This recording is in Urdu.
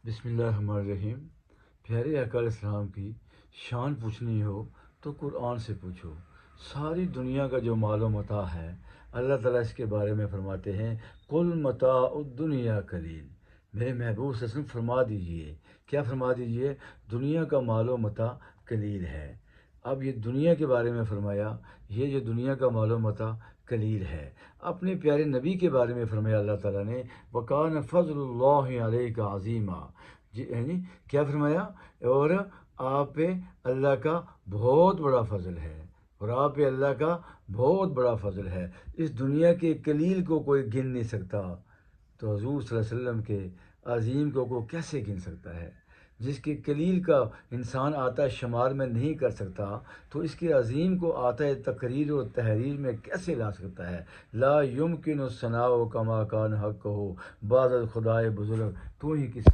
بسم اللہ الرحمن الرحیم۔ پیارے آقا علیہ السلام کی شان پوچھنی ہو تو قرآن سے پوچھو۔ ساری دنیا کا جو مال و متاع ہے اللہ تعالیٰ اس کے بارے میں فرماتے ہیں قل متاع الدنیا قلیل۔ میرے محبوب صلی اللہ علیہ وسلم فرما دیجئے، کیا فرما دیجئے؟ دنیا کا مال و متاع قلیل ہے۔ اب یہ دنیا کے بارے میں فرمایا، یہ جو دنیا کا مال و متاع قلیل ہے۔ اپنے پیارے نبی کے بارے میں فرمایا اللہ تعالیٰ نے وَكَانَ فَضْلُ اللَّهِ عَلَيْكَ عَظِيمًا، یعنی کیا فرمایا؟ اور آپ پہ اللہ کا بہت بڑا فضل ہے، اور آپ پہ اللہ کا بہت بڑا فضل ہے۔ اس دنیا کے قلیل کو کوئی گن نہیں سکتا، تو حضور صلی اللہ علیہ وسلم کے عظیم کو کوئی کیسے گن سکتا ہے؟ جس کے قلیل کا انسان آتا شمار میں نہیں کر سکتا، تو اس کے عظیم کو آتا ہے تقریر و تحریر میں کیسے لا سکتا ہے؟ لا یمکن الثناء کما کان حق ہو بعد الخدائے بزرگ، تو ہی کس